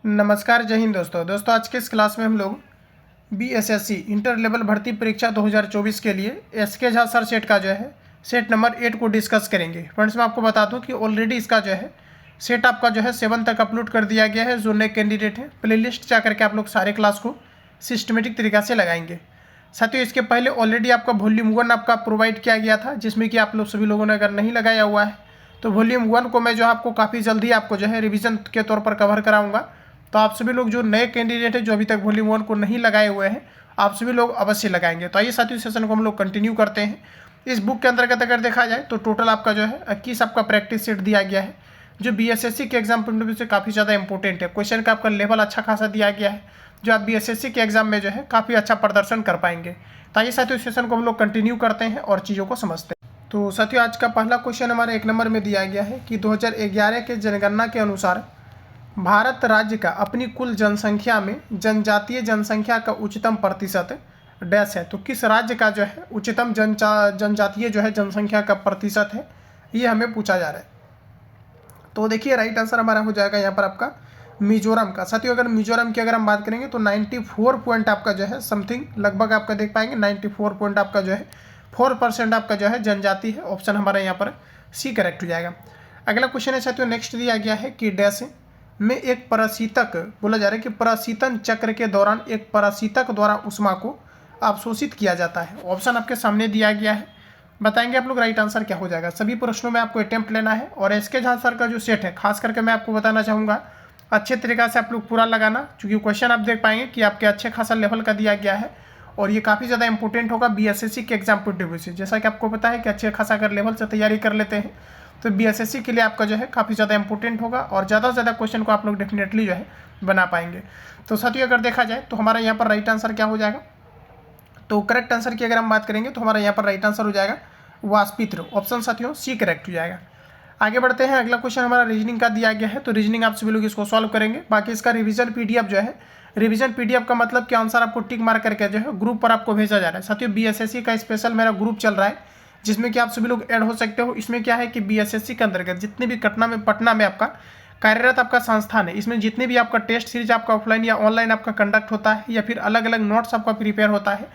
नमस्कार, जय हिंद दोस्तों आज के इस क्लास में हम लोग बीएसएससी इंटर लेवल भर्ती परीक्षा 2024 के लिए एसके झा सर सेट का जो है सेट नंबर 8 को डिस्कस करेंगे। फ्रेंड्स, मैं आपको बता दूं कि ऑलरेडी इसका जो है सेट आपका जो है 7 तक अपलोड कर दिया गया है। जो नए कैंडिडेट हैं प्लेलिस्ट जा करके आप लोग सारे क्लास को सिस्टमेटिक तरीक़ा से लगाएंगे। साथियों, इसके पहले ऑलरेडी आपका वॉल्यूम 1 आपका प्रोवाइड किया गया था, जिसमें कि आप लोग सभी लोगों ने अगर नहीं लगाया हुआ है तो वॉल्यूम 1 को मैं जो आपको काफ़ी जल्दी आपको जो है रिविज़न के तौर पर कवर कराऊँगा। तो आप सभी लोग जो नए कैंडिडेट हैं जो अभी तक वॉल्यूम 1 को नहीं लगाए हुए हैं, आप सभी लोग अवश्य लगाएंगे। तो आइए साथियों, सेशन को हम लोग कंटिन्यू करते हैं। इस बुक के अंतर्गत अगर देखा जाए तो टोटल आपका जो है 21 आपका प्रैक्टिस सेट दिया गया है, जो बीएसएससी के एग्जाम पॉइंट ऑफ व्यू से काफ़ी ज़्यादा इंपॉर्टेंट है। क्वेश्चन का आपका लेवल अच्छा खासा दिया गया है, जो आप बीएसएससी के एग्जाम में जो है काफ़ी अच्छा प्रदर्शन कर पाएंगे। तो आइए साथियों, सेशन को हम लोग कंटिन्यू करते हैं और चीज़ों को समझते हैं। तो साथियों, आज का पहला क्वेश्चन हमारे 1 नंबर में दिया गया है कि 2011 के जनगणना के अनुसार भारत राज्य का अपनी कुल जनसंख्या में जनजातीय जनसंख्या का उच्चतम प्रतिशत डैश है। तो किस राज्य का जो है उच्चतम जनजातीय जो है जनसंख्या का प्रतिशत है, ये हमें पूछा जा रहा है। तो देखिए, राइट आंसर हमारा हो जाएगा यहाँ पर आपका मिजोरम का। साथियों, अगर मिजोरम की अगर हम बात करेंगे तो 94 पॉइंट आपका जो है समथिंग लगभग आपका देख पाएंगे 94 पॉइंट आपका जो है 4% आपका जो है जनजाति है। ऑप्शन हमारा यहाँ पर सी करेक्ट हो जाएगा। अगला क्वेश्चन है साथियों, नेक्स्ट दिया गया है कि डैश में एक पराशीतक बोला जा रहा है कि पराशीतन चक्र के दौरान एक पराशीतक द्वारा उष्मा को अवशोषित किया जाता है। ऑप्शन आपके सामने दिया गया है, बताएंगे आप लोग राइट आंसर क्या हो जाएगा। सभी प्रश्नों में आपको अटेम्प्ट लेना है और एसके झा सर का जो सेट है खास करके मैं आपको बताना चाहूँगा अच्छे तरीक़ा से आप लोग पूरा लगाना, क्योंकि क्वेश्चन आप देख पाएंगे कि आपके अच्छे खासा लेवल का दिया गया है और ये काफ़ी ज़्यादा इंपॉर्टेंट होगा बीएसएससी के एग्जाम पॉइंट ऑफ व्यू से। जैसा कि आपको पता है कि अच्छे खासा अगर लेवल से तैयारी कर लेते हैं तो बीएसएससी के लिए आपका जो है काफ़ी ज़्यादा इंपॉर्टेंट होगा और ज़्यादा से ज़्यादा क्वेश्चन को आप लोग डेफिनेटली जो है बना पाएंगे। तो साथियों, अगर देखा जाए तो हमारा यहाँ पर राइट आंसर क्या हो जाएगा, तो करेक्ट आंसर की अगर हम बात करेंगे तो हमारा यहाँ पर राइट आंसर हो जाएगा वाष्पित्र। ऑप्शन साथियों सी करेक्ट हो जाएगा। आगे बढ़ते हैं, अगला क्वेश्चन हमारा रीजनिंग का दिया गया है। तो रीजनिंग आप सभी लोग इसको सॉल्व करेंगे। बाकी इसका रिवीजन पीडीएफ जो है, रिवीजन पीडीएफ का मतलब कि आंसर आपको टिक मार करके जो है ग्रुप पर आपको भेजा जा रहा है। साथियों, बीएसएससी का स्पेशल मेरा ग्रुप चल रहा है जिसमें कि आप सभी लोग ऐड हो सकते हो। इसमें क्या है कि बीएसएससी के अंतर्गत जितने भी पटना में आपका कार्यरत आपका संस्थान है, इसमें जितने भी आपका टेस्ट सीरीज आपका ऑफलाइन या ऑनलाइन आपका कंडक्ट होता है या फिर अलग अलग नोट्स आपका प्रिपेयर होता है,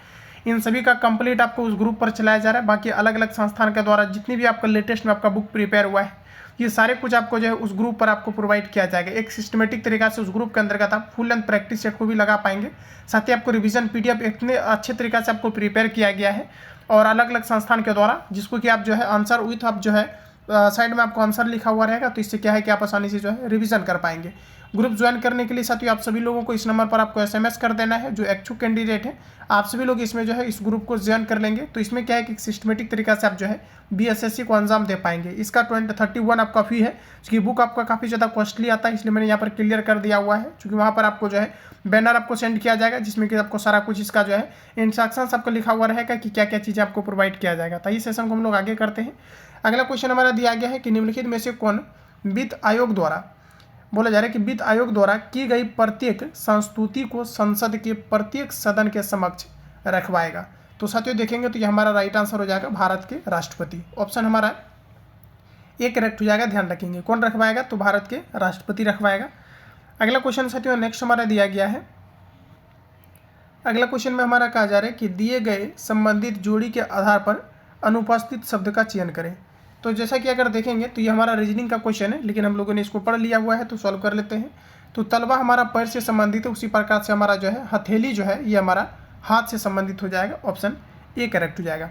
इन सभी का कंप्लीट आपको उस ग्रुप पर चलाया जा रहा है। बाकी अलग अलग संस्थान के द्वारा जितनी भी आपका लेटेस्ट में आपका बुक प्रिपेयर हुआ है, ये सारे कुछ आपको जो है उस ग्रुप पर आपको प्रोवाइड किया जाएगा। एक सिस्टमेटिक तरीका से उस ग्रुप के अंतर्गत आप फुल लेंथ प्रैक्टिस सेट को भी लगा पाएंगे। साथ ही आपको रिवीजन पीडीएफ इतने अच्छे तरीका से आपको प्रिपेयर किया गया है और अलग अलग संस्थान के द्वारा, जिसको कि आप जो है आंसर विथ आप जो है साइड में आपको आंसर लिखा हुआ रहेगा। तो इससे क्या है कि आप आसानी से जो है रिवीजन कर पाएंगे। ग्रुप ज्वाइन करने के लिए साथियों आप सभी लोगों को इस नंबर पर आपको एसएमएस कर देना है। जो इच्छुक कैंडिडेट है आप सभी लोग इसमें जो है इस ग्रुप को ज्वाइन कर लेंगे। तो इसमें क्या है कि सिस्टमेटिक तरीका से आप जो है बीएसएससी को अंजाम दे पाएंगे। इसका 31 आपका फी है, क्योंकि बुक आपका काफ़ी ज़्यादा कॉस्टली आता है, इसलिए मैंने यहाँ पर क्लियर कर दिया हुआ है। क्योंकि वहाँ पर आपको जो है बैनर आपको सेंड किया जाएगा जिसमें कि आपको सारा कुछ इसका जो है इंस्ट्रक्शंस आपको लिखा हुआ रहेगा कि क्या क्या चीज़ें आपको प्रोवाइड किया जाएगा। तो इस सेशन को हम लोग आगे करते हैं। अगला क्वेश्चन हमारा दिया गया है कि निम्नलिखित में से कौन वित्त आयोग द्वारा बोला जा रहा है कि वित्त आयोग द्वारा की गई प्रत्येक संस्तुति को संसद के प्रत्येक सदन के समक्ष रखवाएगा। तो साथियों देखेंगे तो ये हमारा राइट आंसर हो जाएगा भारत के राष्ट्रपति। ऑप्शन हमारा एक करेक्ट हो जाएगा। ध्यान रखेंगे कौन रखवाएगा, तो भारत के राष्ट्रपति रखवाएगा। अगला क्वेश्चन साथियों नेक्स्ट हमारा दिया गया है। अगला क्वेश्चन में हमारा कहा जा रहा है कि दिए गए संबंधित जोड़ी के आधार पर अनुपस्थित शब्द का चयन करें। तो जैसा कि अगर देखेंगे तो ये हमारा रीजनिंग का क्वेश्चन है, लेकिन हम लोगों ने इसको पढ़ लिया हुआ है तो सॉल्व कर लेते हैं। तो तलवा हमारा पैर से संबंधित है, उसी प्रकार से हमारा जो है हथेली जो है ये हमारा हाथ से संबंधित हो जाएगा। ऑप्शन ए करेक्ट हो जाएगा।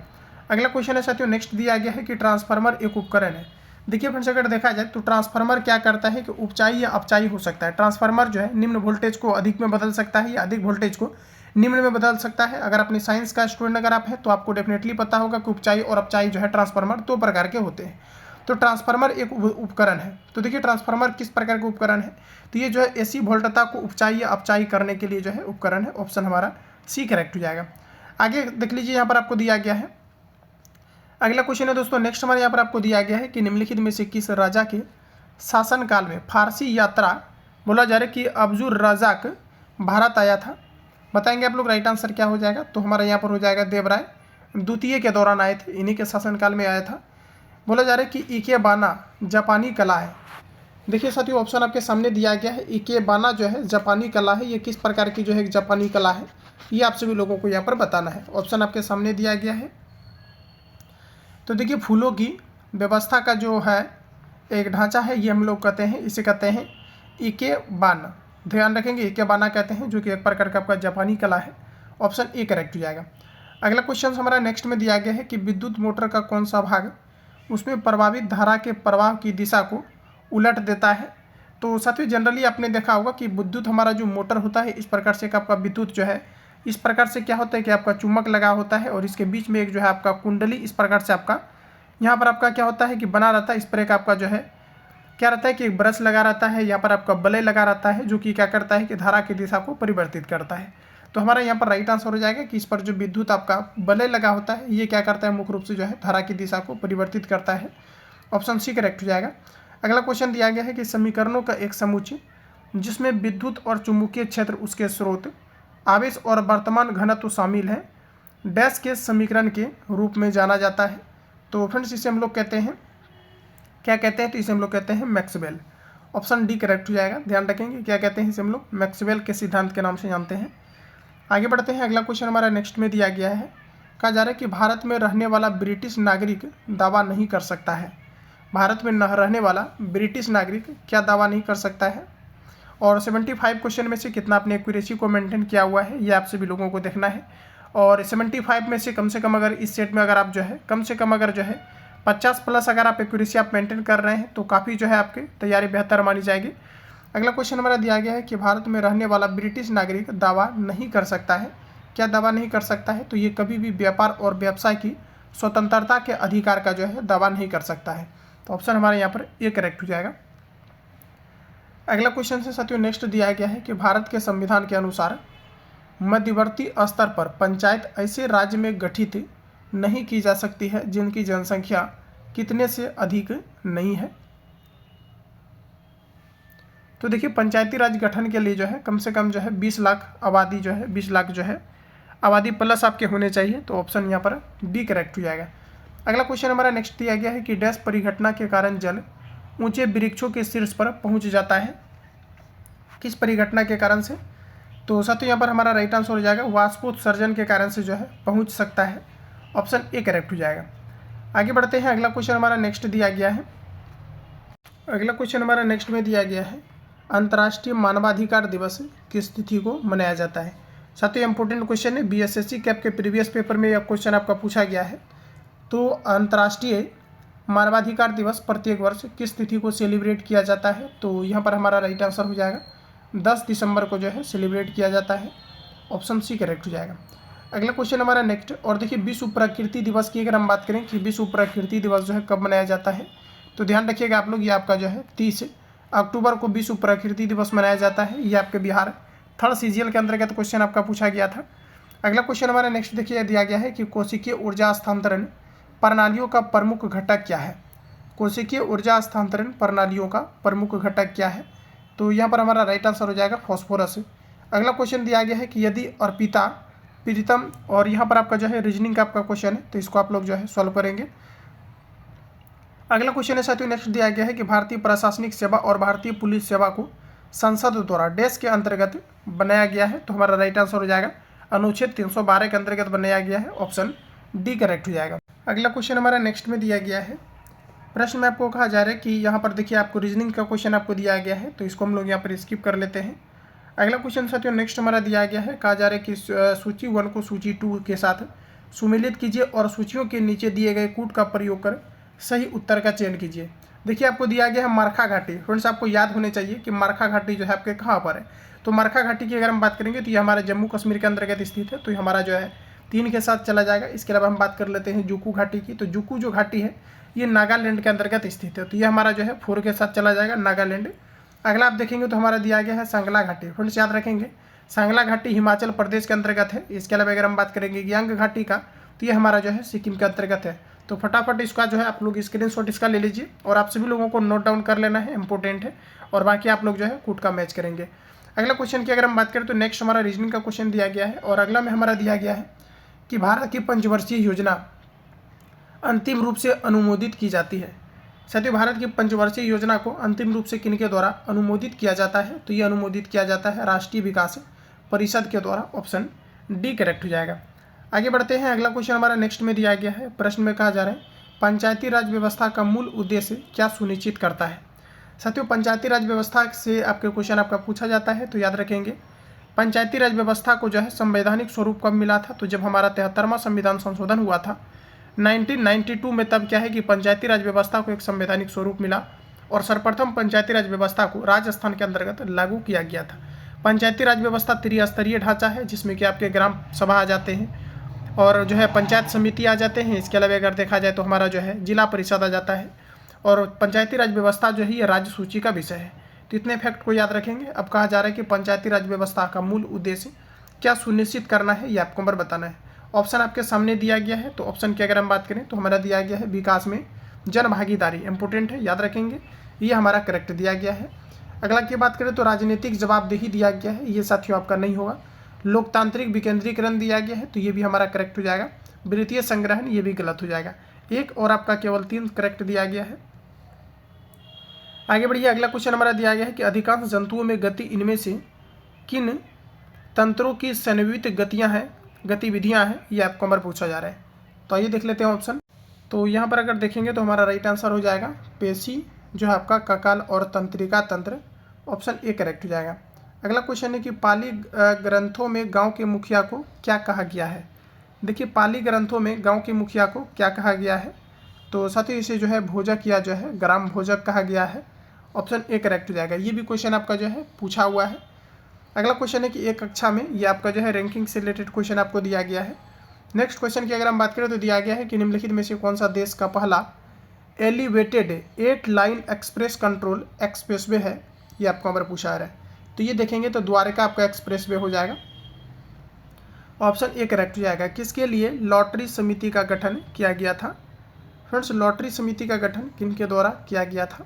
अगला क्वेश्चन है साथियों नेक्स्ट दिया गया है कि ट्रांसफार्मर एक उपकरण है। देखिए फ्रेंड्स, अगर देखा जाए तो ट्रांसफार्मर क्या करता है कि उपचाई या अपचाई हो सकता है। ट्रांसफार्मर जो है निम्न वोल्टेज को अधिक में बदल सकता है या अधिक वोल्टेज को निम्न में बदल सकता है। अगर अपनी साइंस का स्टूडेंट अगर आप है तो आपको डेफिनेटली पता होगा कि उपचाई और अपचाई जो है ट्रांसफार्मर 2 प्रकार के होते हैं। तो ट्रांसफार्मर एक उपकरण है। तो देखिए ट्रांसफार्मर किस प्रकार का उपकरण है, तो ये जो है एसी वोल्टता को उपचाई या अपचाई करने के लिए जो है उपकरण है। ऑप्शन हमारा सी करेक्ट हो जाएगा। आगे देख लीजिए यहाँ पर आपको दिया गया है। अगला क्वेश्चन है दोस्तों नेक्स्ट हमारे यहाँ पर आपको दिया गया है कि निम्नलिखित में से किस राजा के शासनकाल में फारसी यात्रा बोला जा रहा है कि अब्जुर रज़ाक भारत आया था। बताएंगे आप लोग राइट आंसर क्या हो जाएगा, तो हमारा यहाँ पर हो जाएगा देवराय द्वितीय के दौरान आए थे, इन्हीं के शासनकाल में आया था। बोला जा रहा है कि इकेबाना जापानी कला है। देखिए साथियों, ऑप्शन आपके सामने दिया गया है। इकेबाना जो है जापानी कला है, ये किस प्रकार की जो है एक जापानी कला है, ये आप सभी लोगों को यहाँ पर बताना है। ऑप्शन आपके सामने दिया गया है। तो देखिए, फूलों की व्यवस्था का जो है एक ढांचा है, ये हम लोग कहते हैं, इसे कहते हैं इकेबाना। ध्यान रखेंगे, इकेबाना कहते हैं, जो कि एक प्रकार का आपका जापानी कला है। ऑप्शन ए करेक्ट हो जाएगा। अगला क्वेश्चन हमारा नेक्स्ट में दिया गया है कि विद्युत मोटर का कौन सा भाग उसमें प्रभावित धारा के प्रवाह की दिशा को उलट देता है। तो साथियों, जनरली आपने देखा होगा कि विद्युत हमारा जो मोटर होता है, इस प्रकार से आपका विद्युत जो है इस प्रकार से क्या होता है कि आपका चुम्बक लगा होता है और इसके बीच में एक जो है आपका कुंडली इस प्रकार से आपका यहाँ पर आपका क्या होता है कि बना रहता है। इस पर एक आपका जो है क्या रहता है कि एक ब्रश लगा रहता है, यहाँ पर आपका बलय लगा रहता है, जो कि क्या करता है कि धारा की दिशा को परिवर्तित करता है। तो हमारा यहाँ पर राइट आंसर हो जाएगा कि इस पर जो विद्युत आपका बलय लगा होता है, ये क्या करता है, मुख्य रूप से जो है धारा की दिशा को परिवर्तित करता है। ऑप्शन सी करेक्ट हो जाएगा। अगला क्वेश्चन दिया गया है कि समीकरणों का एक समुच्चय जिसमें विद्युत और चुंबकीय क्षेत्र, उसके स्रोत, आवेश और वर्तमान घनत्व शामिल है, डैश के समीकरण के रूप में जाना जाता है। तो फ्रेंड्स, इसे हम लोग कहते हैं, क्या कहते हैं, तो इसे हम लोग कहते हैं मैक्सवेल। ऑप्शन डी करेक्ट हो जाएगा। ध्यान रखेंगे, क्या कहते हैं, इसे हम लोग मैक्सवेल के सिद्धांत के नाम से जानते हैं। आगे बढ़ते हैं। अगला क्वेश्चन हमारा नेक्स्ट में दिया गया है, कहा जा रहा है कि भारत में रहने वाला ब्रिटिश नागरिक दावा नहीं कर सकता है। भारत में रहने वाला ब्रिटिश नागरिक क्या दावा नहीं कर सकता है, और 75 क्वेश्चन में से कितना आपने एक्यूरेसी को मेंटेन किया हुआ है, ये आप सभी लोगों को देखना है। और 75 में से कम अगर इस सेट में अगर आप जो है कम से कम अगर जो है 50 प्लस अगर आप एक्यूरेसी आप मेंटेन कर रहे हैं, तो काफ़ी जो है आपकी तैयारी बेहतर मानी जाएगी। अगला क्वेश्चन हमारा दिया गया है कि भारत में रहने वाला ब्रिटिश नागरिक दावा नहीं कर सकता है। क्या दावा नहीं कर सकता है, तो ये कभी भी व्यापार और व्यवसाय की स्वतंत्रता के अधिकार का जो है दावा नहीं कर सकता है। तो ऑप्शन हमारे यहाँ पर ए करेक्ट हो जाएगा। अगला क्वेश्चन से साथियों नेक्स्ट दिया गया है कि भारत के संविधान के अनुसार मध्यवर्ती स्तर पर पंचायत ऐसे राज्य में गठित नहीं की जा सकती है जिनकी जनसंख्या कितने से अधिक नहीं है। तो देखिए, पंचायती राज गठन के लिए जो है कम से कम जो है 20 लाख आबादी जो है 20 लाख जो है आबादी प्लस आपके होने चाहिए। तो ऑप्शन यहाँ पर डी करेक्ट हो जाएगा। अगला क्वेश्चन हमारा नेक्स्ट दिया गया है कि डैश परिघटना के कारण जल ऊंचे वृक्षों के शीर्ष पर पहुंच जाता है। किस परिघटना के कारण से, तो साथियों यहाँ पर हमारा राइट आंसर हो जाएगा वाष्पोत्सर्जन के कारण से जो है पहुंच सकता है। ऑप्शन ए करेक्ट हो जाएगा। आगे बढ़ते हैं। अगला क्वेश्चन हमारा नेक्स्ट दिया गया है, अगला क्वेश्चन हमारा नेक्स्ट में दिया गया है अंतर्राष्ट्रीय मानवाधिकार दिवस किस तिथि को मनाया जाता है। साथियों, इंपॉर्टेंट क्वेश्चन है, बीएसएससी कैप के प्रीवियस पेपर में यह क्वेश्चन आपका पूछा गया है। तो अंतर्राष्ट्रीय मानवाधिकार दिवस प्रत्येक वर्ष किस तिथि को सेलिब्रेट किया जाता है, तो यहाँ पर हमारा राइट आंसर हो जाएगा 10 दिसंबर को जो है सेलिब्रेट किया जाता है। ऑप्शन सी करेक्ट हो जाएगा। अगला क्वेश्चन हमारा नेक्स्ट, और देखिए विश्व प्रकृति दिवस की अगर हम बात करें कि विश्व प्रकृति दिवस जो है कब मनाया जाता है, तो ध्यान रखिएगा आप लोग, ये आपका जो है 30 अक्टूबर को विश्व प्रकृति दिवस मनाया जाता है। ये आपके बिहार थर्ड सीजीएल के अंतर्गत क्वेश्चन आपका पूछा गया था। अगला क्वेश्चन हमारा नेक्स्ट देखिए दिया गया है कि कोशिकीय ऊर्जा हस्तांतरण प्रणालियों का प्रमुख घटक क्या है। कोशिकीय ऊर्जा हस्तांतरण प्रणालियों का प्रमुख घटक क्या है, तो यहाँ पर हमारा राइट आंसर हो जाएगा फॉस्फोरस। अगला क्वेश्चन दिया गया है कि यदि अर्पिता प्रीतम, और यहाँ पर आपका जो है रीजनिंग का आपका क्वेश्चन है, तो इसको आप लोग जो है सॉल्व करेंगे। अगला क्वेश्चन है साथियों नेक्स्ट दिया गया है कि भारतीय प्रशासनिक सेवा और भारतीय पुलिस सेवा को संसद द्वारा डैश के अंतर्गत बनाया गया है, तो हमारा राइट आंसर हो जाएगा अनुच्छेद 312 के अंतर्गत बनाया गया है। ऑप्शन डी करेक्ट हो जाएगा। अगला क्वेश्चन हमारा नेक्स्ट में दिया गया है, प्रश्न में आपको कहा जा रहा है कि यहाँ पर देखिए आपको रीजनिंग का क्वेश्चन आपको दिया गया है, तो इसको हम लोग यहाँ पर स्किप कर लेते हैं। अगला क्वेश्चन साथियों नेक्स्ट हमारा दिया गया है, कहा जा रहा है कि सूची 1 को सूची 2 के साथ सुमेलित कीजिए और सूचियों के नीचे दिए गए कूट का प्रयोग कर सही उत्तर का चयन कीजिए। देखिए आपको दिया गया है मारखा घाटी। फ्रेंड्स, आपको याद होने चाहिए कि मारखा घाटी जो है आपके कहाँ पर है। तो मारखा घाटी की अगर हम बात करेंगे तो ये हमारे जम्मू कश्मीर के अंतर्गत स्थित है, तो ये हमारा जो है 3 के साथ चला जाएगा। इसके अलावा हम बात कर लेते हैं जुकू घाटी की, तो जुकू जो घाटी है ये नागालैंड के अंतर्गत स्थित है, तो ये हमारा जो है 4 के साथ चला जाएगा नागालैंड। अगला आप देखेंगे तो हमारा दिया गया है सांगला घाटी। फ्रेंड्स, याद रखेंगे सांगला घाटी हिमाचल प्रदेश के अंतर्गत है। इसके अलावा अगर हम बात करेंगे यांग घाटी का, तो ये हमारा जो है सिक्किम के अंतर्गत है। तो फटाफट इसका जो है आप लोग स्क्रीनशॉट इसका ले लीजिए और आप सभी लोगों को नोट डाउन कर लेना है, इंपॉर्टेंट है, और बाकी आप लोग जो है कूट का मैच करेंगे। अगला क्वेश्चन की अगर हम बात करें तो नेक्स्ट हमारा रीजनिंग का क्वेश्चन दिया गया है, और अगला में हमारा दिया गया है कि भारत की पंचवर्षीय योजना अंतिम रूप से अनुमोदित की जाती है। साथियों, भारत की पंचवर्षीय योजना को अंतिम रूप से किनके द्वारा अनुमोदित किया जाता है? तो ये अनुमोदित किया जाता है राष्ट्रीय विकास परिषद के द्वारा। ऑप्शन डी करेक्ट हो जाएगा। आगे बढ़ते हैं। अगला क्वेश्चन हमारा नेक्स्ट में दिया गया है। प्रश्न में कहा जा रहा है, पंचायती राज व्यवस्था का मूल उद्देश्य क्या सुनिश्चित करता है? साथियों, पंचायती राज व्यवस्था से आपके क्वेश्चन आपका पूछा जाता है, तो याद रखेंगे पंचायती राज व्यवस्था को जो है संवैधानिक स्वरूप कब मिला था? तो जब हमारा 73वां संविधान संशोधन हुआ था 1992 में, तब क्या है कि पंचायती राज व्यवस्था को एक संवैधानिक स्वरूप मिला और सर्वप्रथम पंचायती राज व्यवस्था को राजस्थान के अंतर्गत लागू किया गया था। पंचायती राज व्यवस्था त्रिस्तरीय ढांचा है, जिसमें कि आपके ग्राम सभा आ जाते हैं और जो है पंचायत समिति आ जाते हैं। इसके अलावा अगर देखा जाए तो हमारा जो है जिला परिषद आ जाता है और पंचायती राज व्यवस्था जो है ये राज्य सूची का विषय है। तो इतने फैक्ट को याद रखेंगे। अब कहा जा रहा है कि पंचायती राज व्यवस्था का मूल उद्देश्य क्या सुनिश्चित करना है, ये आपको नंबर बताना है। ऑप्शन आपके सामने दिया गया है। तो ऑप्शन की अगर हम बात करें तो हमारा दिया गया है विकास में जन भागीदारी, इंपोर्टेंट है, याद रखेंगे, ये हमारा करेक्ट दिया गया है। अगला की बात करें तो राजनीतिक जवाबदेही दिया गया है, ये साथियों आपका नहीं होगा। लोकतांत्रिक विकेंद्रीकरण दिया गया है, तो ये भी हमारा करेक्ट हो जाएगा। वित्तीय संग्रहण, ये भी गलत हो जाएगा। एक और आपका केवल 3 करेक्ट दिया गया है। आगे बढ़िए। अगला क्वेश्चन हमारा दिया गया है कि अधिकांश जंतुओं में गति इनमें से किन तंत्रों की समन्वित गतिविधियां हैं, ये आपको नंबर पूछा जा रहा है। तो आइए देख लेते हैं ऑप्शन। तो यहाँ पर अगर देखेंगे तो हमारा राइट आंसर हो जाएगा पेशी जो है आपका ककाल और तंत्रिका तंत्र, ऑप्शन ए करेक्ट हो जाएगा। अगला क्वेश्चन है कि पाली ग्रंथों में गांव के मुखिया को क्या कहा गया है? देखिए, पाली ग्रंथों में गांव के मुखिया को क्या कहा गया है? तो साथियों इसे जो है भोजक या जो है ग्राम भोजक कहा गया है, ऑप्शन ए करेक्ट हो जाएगा। ये भी क्वेश्चन आपका जो है पूछा हुआ है। अगला क्वेश्चन है कि एक कक्षा में, ये आपका जो है रैंकिंग से रिलेटेड क्वेश्चन आपको दिया गया है। नेक्स्ट क्वेश्चन की अगर हम बात करें तो दिया गया है कि निम्नलिखित में से कौन सा देश का पहला elevated 8 line express control expressway है, ये आपको नंबर पूछा आ रहा है। तो ये देखेंगे तो द्वारका आपका एक्सप्रेसवे हो जाएगा, ऑप्शन ए करेक्ट हो जाएगा। किसके लिए लॉटरी समिति का गठन किया गया था? फ्रेंड्स, लॉटरी समिति का गठन किनके द्वारा किया गया था?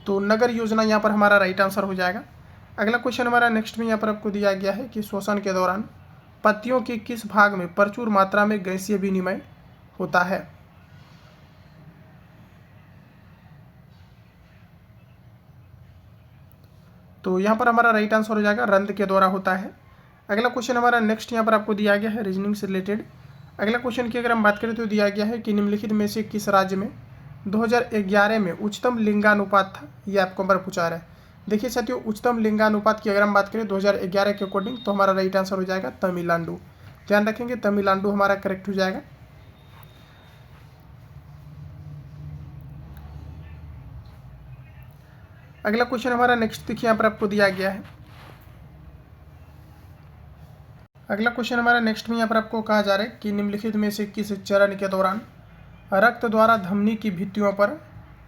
तो नगर योजना यहाँ पर हमारा राइट आंसर हो जाएगा। अगला क्वेश्चन हमारा नेक्स्ट में यहाँ पर आपको दिया गया है कि श्वसन के दौरान पत्तियों के किस भाग में प्रचुर मात्रा में गैसीय विनिमय होता है? तो यहाँ पर हमारा राइट आंसर हो जाएगा रंध्र के द्वारा होता है। अगला क्वेश्चन हमारा नेक्स्ट यहाँ पर आपको दिया गया है रीजनिंग से रिलेटेड। अगला क्वेश्चन की अगर हम बात करें तो दिया गया है कि निम्नलिखित में से किस राज्य में 2011 में उच्चतम लिंगानुपात था, ये आपको नंबर पूछा रहा है। देखिए साथियों, उच्चतम लिंगानुपात की अगर हम बात करें 2011 के अकॉर्डिंग तो हमारा राइट आंसर हो जाएगा तमिलनाडु। ध्यान रखेंगे, तमिलनाडु हमारा करेक्ट हो जाएगा। अगला क्वेश्चन हमारा नेक्स्ट देखिए यहाँ पर आपको दिया गया है। अगला क्वेश्चन हमारा नेक्स्ट में यहाँ पर आपको कहा जा रहा है कि निम्नलिखित में से किस चरण के दौरान रक्त द्वारा धमनी की भित्तियों पर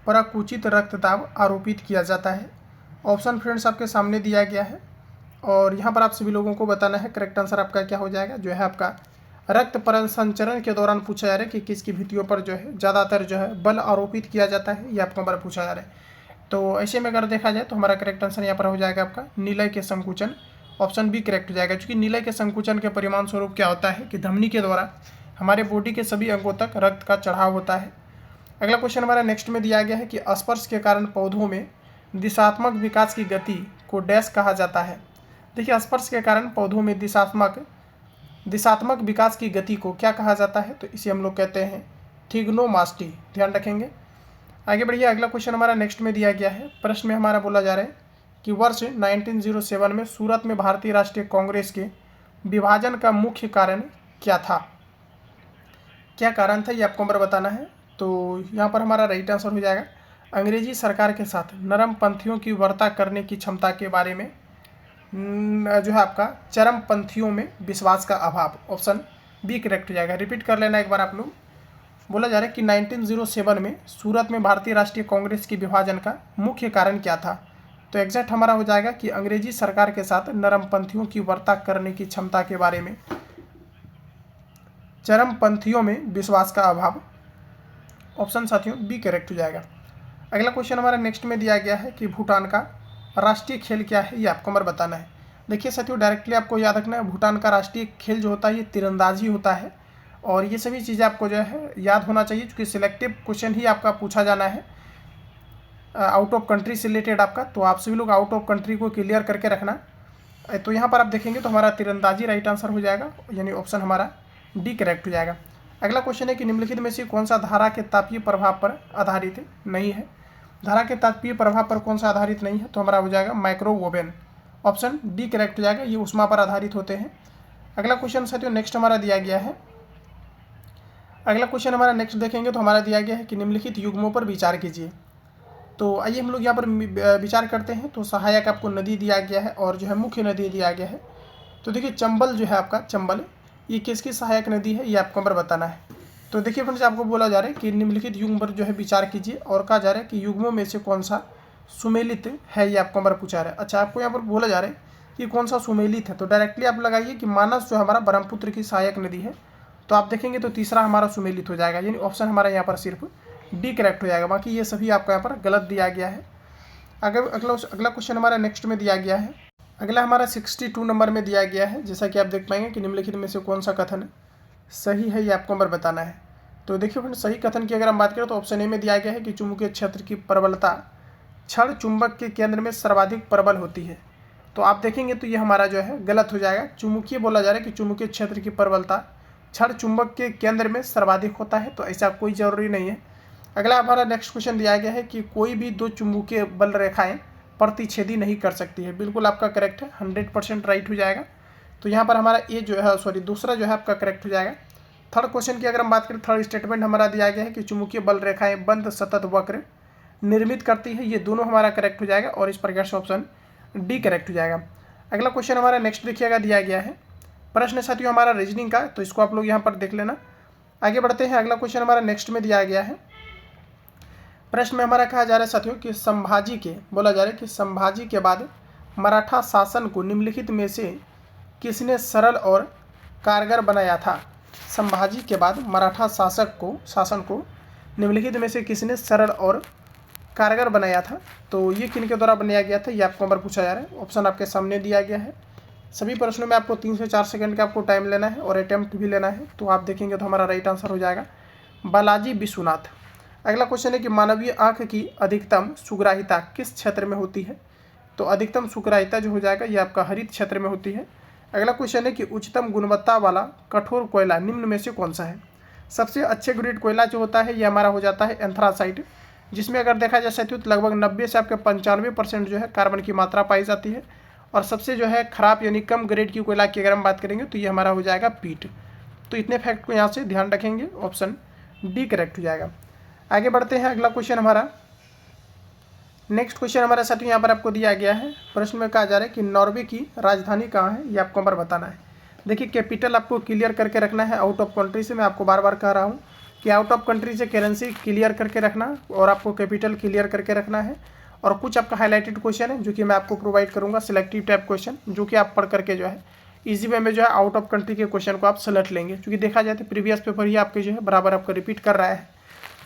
प्राकुचित रक्तदाब आरोपित किया जाता है? ऑप्शन फ्रेंड्स आपके सामने दिया गया है और यहाँ पर आप सभी लोगों को बताना है करेक्ट आंसर आपका क्या हो जाएगा। जो है आपका रक्त संचरण के दौरान पूछा जा रहा है कि किसकी भित्तियों पर जो है ज़्यादातर जो है बल आरोपित किया जाता है, ये आपको नंबर पूछा जा रहा है। तो ऐसे में अगर देखा जाए तो हमारा करेक्ट आंसर यहाँ पर हो जाएगा आपका नीलय के संकुचन, ऑप्शन बी करेक्ट हो जाएगा। क्योंकि नीलय के संकुचन के परिणाम स्वरूप क्या होता है कि धमनी के द्वारा हमारे बॉडी के सभी अंगों तक रक्त का चढ़ाव होता है। अगला क्वेश्चन हमारा नेक्स्ट में दिया गया है कि स्पर्श के कारण पौधों में दिशात्मक विकास की गति को डैश कहा जाता है? देखिए, स्पर्श के कारण पौधों में दिशात्मक विकास की गति को क्या कहा जाता है? तो इसे हम लोग कहते हैं थिग्नोमास्टी। ध्यान रखेंगे। आगे बढ़िए। अगला क्वेश्चन हमारा नेक्स्ट में दिया गया है। प्रश्न में हमारा बोला जा रहा है कि वर्ष 1907 में सूरत में भारतीय राष्ट्रीय कांग्रेस के विभाजन का मुख्य कारण क्या था? क्या कारण था, ये आपको नंबर बताना है। तो यहाँ पर हमारा राइट आंसर हो जाएगा अंग्रेजी सरकार के साथ नरम पंथियों की वार्ता करने की क्षमता के बारे में जो है आपका चरमपंथियों में विश्वास का अभाव, ऑप्शन बी करेक्ट हो जाएगा। रिपीट कर लेना एक बार आप लोग। बोला जा रहा है कि 1907 में सूरत में भारतीय राष्ट्रीय कांग्रेस के विभाजन का मुख्य कारण क्या था? तो एग्जैक्ट हमारा हो जाएगा कि अंग्रेजी सरकार के साथ नरमपंथियों की वार्ता करने की क्षमता के बारे में चरमपंथियों में विश्वास का अभाव, ऑप्शन साथियों बी करेक्ट हो जाएगा। अगला क्वेश्चन हमारा नेक्स्ट में दिया गया है कि भूटान का राष्ट्रीय खेल क्या है, ये आपको नंबर बताना है। देखिए साथियों, डायरेक्टली आपको याद रखना है भूटान का राष्ट्रीय खेल जो होता है ये तीरंदाजी होता है और ये सभी चीज़ें आपको जो है याद होना चाहिए, क्योंकि सिलेक्टिव क्वेश्चन ही आपका पूछा जाना है आउट ऑफ कंट्री से रिलेटेड आपका। तो आप सभी लोग आउट ऑफ कंट्री को क्लियर करके रखना। तो यहाँ पर आप देखेंगे तो हमारा तीरंदाजी राइट आंसर हो जाएगा, यानी ऑप्शन हमारा डी करेक्ट हो जाएगा। अगला क्वेश्चन है कि निम्नलिखित में से कौन सा धारा के तापीय प्रभाव पर आधारित नहीं है। धारा के तापीय प्रभाव पर कौन सा आधारित नहीं है, तो हमारा हो जाएगा microwave oven, option D correct हो जाएगा। ये ऊष्मा पर आधारित होते हैं। अगला क्वेश्चन साथियों नेक्स्ट हमारा दिया गया है। अगला क्वेश्चन हमारा नेक्स्ट देखेंगे तो हमारा दिया गया है कि निम्नलिखित युग्मों पर विचार कीजिए। तो आइए हम लोग यहाँ पर विचार करते हैं। तो सहायक आपको नदी दिया गया है और जो है मुख्य नदी दिया गया है। तो देखिए चंबल जो है आपका, चंबल ये किसकी सहायक नदी है, ये आपको हमारा बताना है। तो देखिए फ्रेंड्स आपको बोला जा रहा है कि निम्नलिखित युग्म पर जो है विचार कीजिए, और कहा जा रहा है कि युग्मों में से कौन सा सुमेलित है, ये आपको हमारा पूछा रहा है। अच्छा, आपको यहाँ पर बोला जा रहा है कि कौन सा सुमेलित है, तो डायरेक्टली आप लगाइए कि मानस जो हमारा ब्रह्मपुत्र की सहायक नदी है। तो आप देखेंगे तो तीसरा हमारा सुमेलित हो जाएगा, यानी ऑप्शन हमारा यहाँ पर सिर्फ डी करेक्ट हो जाएगा। बाकी ये सभी आपको यहाँ पर गलत दिया गया है। अगला क्वेश्चन हमारा नेक्स्ट में दिया गया है। अगला हमारा 62 नंबर में दिया गया है। जैसा कि आप देख पाएंगे कि निम्नलिखित में से कौन सा कथन सही है, ये आपको हमारा बताना है। तो देखिए फ्रेंड, सही कथन की अगर हम बात करें तो ऑप्शन ए में दिया गया है कि चुंबकीय क्षेत्र की प्रबलता क्षण चुंबक के केंद्र में सर्वाधिक प्रबल होती है। तो आप देखेंगे तो ये हमारा जो है गलत हो जाएगा। चुंबकीय बोला जा रहा है कि चुंबकीय क्षेत्र की प्रबलता क्षण चुंबक के केंद्र में सर्वाधिक होता है, तो ऐसा कोई जरूरी नहीं है। अगला हमारा नेक्स्ट क्वेश्चन दिया गया है कि कोई भी दो चुंबकीय बल रेखाएं प्रतिच्छेदी नहीं कर सकती है। बिल्कुल आपका करेक्ट है, 100% राइट हो जाएगा। तो यहाँ पर हमारा ए जो है दूसरा जो है आपका करेक्ट हो जाएगा। थर्ड क्वेश्चन की अगर हम बात करें, थर्ड स्टेटमेंट हमारा दिया गया है कि चुंबकीय बल रेखाएं बंद सतत वक्र निर्मित करती है। ये दोनों हमारा करेक्ट हो जाएगा और इस प्रकार से ऑप्शन डी करेक्ट हो जाएगा। अगला क्वेश्चन हमारा नेक्स्ट देखिएगा दिया गया है प्रश्न साथियों हमारा रीजनिंग का, तो इसको आप लोग यहाँ पर देख लेना। आगे बढ़ते हैं। अगला क्वेश्चन हमारा नेक्स्ट में दिया गया है। प्रश्न में हमारा कहा जा रहा है साथियों कि संभाजी के बोला जा रहा है कि संभाजी के बाद मराठा शासन को निम्नलिखित में से किसने सरल और कारगर बनाया था। संभाजी के बाद मराठा शासन को निम्नलिखित में से किसने सरल और कारगर बनाया था। तो ये किनके द्वारा बनाया गया था, ये आपको नंबर पूछा जा रहा है। ऑप्शन आपके सामने दिया गया है। सभी प्रश्नों में आपको 3 से 4 सेकंड का आपको टाइम लेना है और अटेम्प्ट भी लेना है। तो आप देखेंगे तो हमारा राइट आंसर हो जाएगा बालाजी विश्वनाथ। अगला क्वेश्चन है कि मानवीय आँख की अधिकतम सुग्राहिता किस क्षेत्र में होती है। तो अधिकतम सुग्राहिता जो हो जाएगा ये आपका हरित क्षेत्र में होती है। अगला क्वेश्चन है कि उच्चतम गुणवत्ता वाला कठोर कोयला निम्न में से कौन सा है। सबसे अच्छे ग्रेड कोयला जो होता है ये हमारा हो जाता है एंथ्रासाइट, जिसमें अगर देखा जा सकती तो लगभग 90 से आपके 95% जो है कार्बन की मात्रा पाई जाती है। और सबसे जो है खराब यानी कम ग्रेड की कोयला की अगर हम बात करेंगे तो ये हमारा हो जाएगा पीट। तो इतने फैक्ट को यहाँ से ध्यान रखेंगे, ऑप्शन डी करेक्ट हो जाएगा। आगे बढ़ते हैं। अगला क्वेश्चन हमारा नेक्स्ट क्वेश्चन हमारा साथियों यहाँ पर आपको दिया गया है। प्रश्न में कहा जा रहा है कि नॉर्वे की राजधानी कहाँ है, ये आपको नंबर बताना है। देखिए कैपिटल आपको क्लियर करके रखना है आउट ऑफ कंट्री से। मैं आपको बार बार कह रहा हूँ कि आउट ऑफ कंट्री से करेंसी क्लियर करके रखना और आपको कैपिटल क्लियर करके रखना है। और कुछ आपका हाईलाइटेड क्वेश्चन है जो कि मैं आपको प्रोवाइड करूँगा, सिलेक्टिव टाइप क्वेश्चन, जो कि आप पढ़ करके जो है ईजी वे में जो है आउट ऑफ कंट्री के क्वेश्चन को आप सेलेक्ट लेंगे, क्योंकि देखा जाए तो प्रीवियस पेपर ही आपके जो है बराबर आपको रिपीट कर रहा है।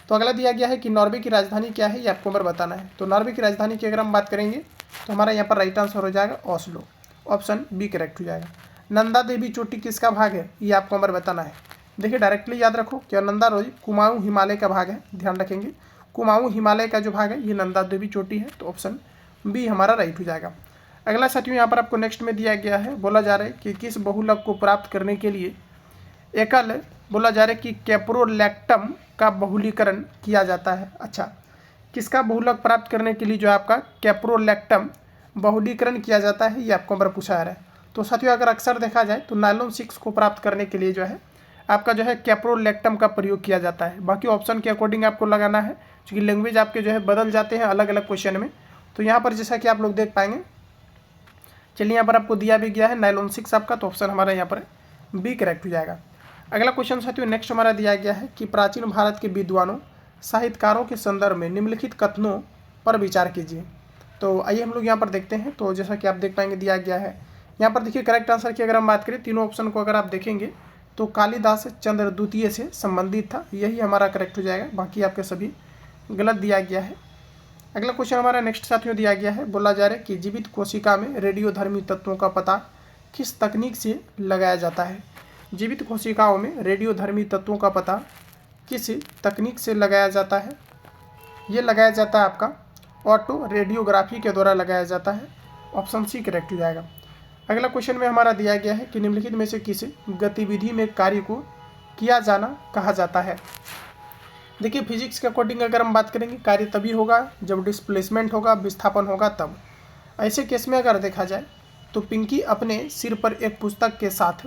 तो अगला दिया गया है कि नॉर्वे की राजधानी क्या है, ये आपको नंबर बताना है। तो नॉर्वे की राजधानी की अगर हम बात करेंगे तो हमारा यहाँ पर राइट आंसर हो जाएगा ओस्लो, ऑप्शन बी करेक्ट हो जाएगा। नंदा देवी चोटी किसका भाग है, ये आपको नंबर बताना है। देखिए डायरेक्टली याद रखो कि नंदा देवी कुमाऊं हिमालय का भाग है, ध्यान रखेंगे। कुमाऊं हिमालय का जो भाग है ये नंदा देवी चोटी है, तो ऑप्शन बी हमारा राइट हो जाएगा। अगला साथियों यहाँ पर आपको नेक्स्ट में दिया गया है, बोला जा रहा है कि किस बहुलक को प्राप्त करने के लिए एकल बोला जा रहा है कि कैप्रोलैक्टम का बहुलीकरण किया जाता है। अच्छा, किसका बहुलक प्राप्त करने के लिए जो है आपका कैप्रोलैक्टम बहुलीकरण किया जाता है, ये आपको नंबर पूछा जा रहा है। तो साथियों अगर अक्सर देखा जाए तो नायलॉन 6 को प्राप्त करने के लिए जो है आपका जो है कैप्रोलैक्टम का प्रयोग किया जाता है। बाकी ऑप्शन के अकॉर्डिंग आपको लगाना है, क्योंकि लैंग्वेज आपके जो है बदल जाते हैं अलग अलग क्वेश्चन में। तो यहाँ पर जैसा कि आप लोग देख पाएंगे, चलिए यहाँ पर आपको दिया भी गया है नायलॉन 6 आपका, तो ऑप्शन हमारा यहाँ पर बी करेक्ट हो जाएगा। अगला क्वेश्चन साथियों नेक्स्ट हमारा दिया गया है कि प्राचीन भारत के विद्वानों साहित्यकारों के संदर्भ में निम्नलिखित कथनों पर विचार कीजिए। तो आइए हम लोग यहाँ पर देखते हैं। तो जैसा कि आप देख पाएंगे दिया गया है यहाँ पर, देखिए करेक्ट आंसर की अगर हम बात करें, तीनों ऑप्शन को अगर आप देखेंगे तो कालिदास चंद्र द्वितीय से संबंधित था, यही हमारा करेक्ट हो जाएगा। बाकी आपके सभी गलत दिया गया है। अगला क्वेश्चन हमारा नेक्स्ट साथियों दिया गया है, बोला जा रहा है कि जीवित कोशिका में रेडियोधर्मी तत्वों का पता किस तकनीक से लगाया जाता है। जीवित कोशिकाओं में रेडियोधर्मी तत्वों का पता किस तकनीक से लगाया जाता है? ये लगाया जाता है आपका ऑटो रेडियोग्राफी के द्वारा लगाया जाता है। ऑप्शन सी करेक्ट हो जाएगा। अगला क्वेश्चन में हमारा दिया गया है कि निम्नलिखित में से किस गतिविधि में कार्य को किया जाना कहा जाता है? देखिए फिजिक्स के अकॉर्डिंग अगर हम बात करेंगे, कार्य तभी होगा जब डिस्प्लेसमेंट होगा, विस्थापन होगा तब। ऐसे केस में अगर देखा जाए तो पिंकी अपने सिर पर एक पुस्तक के साथ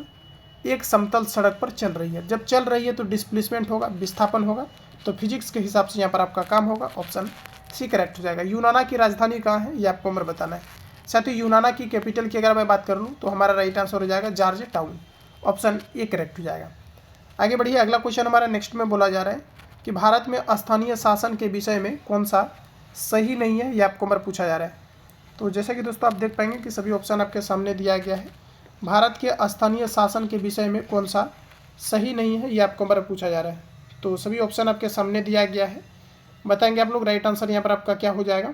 एक समतल सड़क पर चल रही है। जब चल रही है तो डिस्प्लेसमेंट होगा, विस्थापन होगा, तो फिजिक्स के हिसाब से यहाँ पर आपका काम होगा। ऑप्शन सी करेक्ट हो जाएगा। यूनाना की राजधानी कहाँ है ये आपको हमें बताना है। साथ ही यूनाना की कैपिटल की अगर मैं बात कर लूँ तो हमारा राइट आंसर हो जाएगा George town. Option A correct हो जाएगा। आगे बढ़िए, अगला क्वेश्चन हमारा नेक्स्ट में बोला जा रहा है कि भारत में स्थानीय शासन के विषय में कौन सा सही नहीं है, ये आपको हमारा पूछा जा रहा है। तो जैसे कि दोस्तों आप देख पाएंगे कि सभी ऑप्शन आपके सामने दिया गया है। भारत के स्थानीय शासन के विषय में कौन सा सही नहीं है, ये आपको हमारा पूछा जा रहा है। तो सभी ऑप्शन आपके सामने दिया गया है, बताएंगे आप लोग राइट आंसर यहाँ पर आपका क्या हो जाएगा।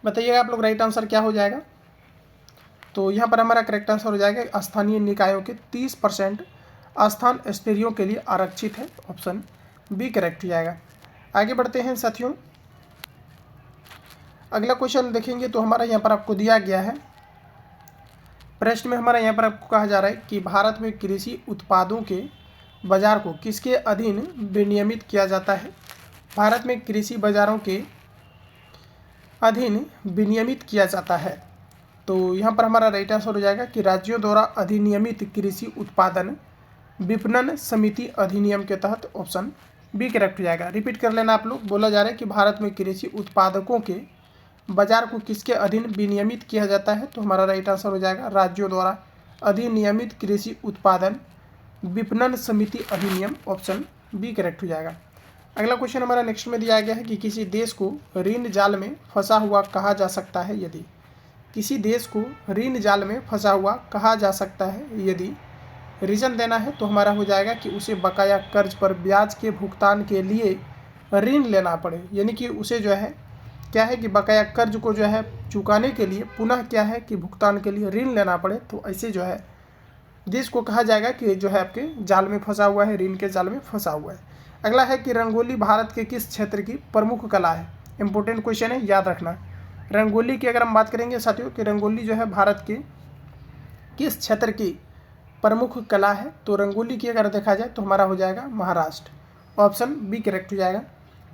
बताइएगा आप लोग राइट आंसर क्या हो जाएगा। तो यहाँ पर हमारा करेक्ट आंसर हो जाएगा स्थानीय निकायों के 30% स्थान स्त्रियों के लिए आरक्षित है। ऑप्शन बी करेक्ट हो जाएगा। आगे बढ़ते हैं साथियों, अगला क्वेश्चन देखेंगे तो हमारा यहाँ पर आपको दिया गया है प्रश्न में हमारा यहाँ पर आपको कहा जा रहा है कि भारत में कृषि उत्पादों के बाजार को किसके अधीन विनियमित किया जाता है? भारत में कृषि बाजारों के अधीन विनियमित किया जाता है। तो यहाँ पर हमारा राइट आंसर हो जाएगा कि राज्यों द्वारा अधिनियमित कृषि उत्पादन विपणन समिति अधिनियम के तहत। ऑप्शन बी करेक्ट हो जाएगा। रिपीट कर लेना आप लोग। बोला जा रहा है कि भारत में कृषि उत्पादकों के बाजार को किसके अधीन विनियमित किया जाता है? तो हमारा राइट आंसर हो जाएगा राज्यों द्वारा अधिनियमित कृषि उत्पादन विपणन समिति अधिनियम। ऑप्शन बी करेक्ट हो जाएगा। अगला क्वेश्चन हमारा नेक्स्ट में दिया गया है कि किसी देश को ऋण जाल में फंसा हुआ कहा जा सकता है यदि? किसी देश को ऋण जाल में फंसा हुआ कहा जा सकता है यदि रीजन देना है तो हमारा हो जाएगा कि उसे बकाया कर्ज पर ब्याज के भुगतान के लिए ऋण लेना पड़े। यानी कि उसे जो है क्या है कि बकाया कर्ज को जो है चुकाने के लिए पुनः क्या है कि भुगतान के लिए ऋण लेना पड़े। तो ऐसे जो है देश को कहा जाएगा कि जो है आपके जाल में फंसा हुआ है, ऋण के जाल में फंसा हुआ है। अगला है कि रंगोली भारत के किस क्षेत्र की प्रमुख कला है? इंपॉर्टेंट क्वेश्चन है, याद रखना। रंगोली की अगर हम बात करेंगे साथियों कि रंगोली जो है भारत के किस क्षेत्र की प्रमुख कला है? तो रंगोली की अगर देखा जाए तो हमारा हो जाएगा महाराष्ट्र। ऑप्शन बी करेक्ट हो जाएगा।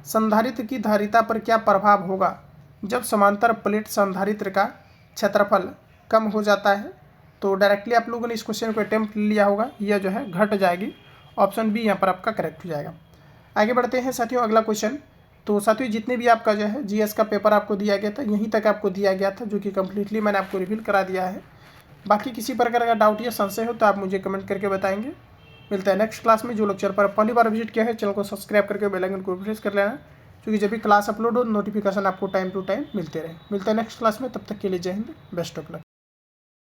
संधारित्र की धारिता पर क्या प्रभाव होगा जब समांतर प्लेट संधारित्र का क्षेत्रफल कम हो जाता है? तो डायरेक्टली आप लोगों ने इस क्वेश्चन को अटेम्प्ट लिया होगा, यह जो है घट जाएगी। ऑप्शन बी यहाँ पर आपका करेक्ट हो जाएगा। आगे बढ़ते हैं साथियों, अगला क्वेश्चन। तो साथियों जितने भी आपका जो है जीएस का पेपर आपको दिया गया था यहीं तक आपको दिया गया था, जो कि कम्प्लीटली मैंने आपको रिवील करा दिया है। बाकी किसी प्रकार का डाउट या संशय हो तो आप मुझे कमेंट करके बताएंगे। मिलता है नेक्स्ट क्लास में। जो लोग चैनल पर पहली बार विजिट किया है चैनल को सब्सक्राइब करके बेल आइकन को प्रेस कर लेना, क्योंकि जब भी क्लास अपलोड हो नोटिफिकेशन आपको टाइम टू टाइम मिलते रहे। मिलता है नेक्स्ट क्लास में, तब तक के लिए जय हिंद, बेस्ट ऑफ लक।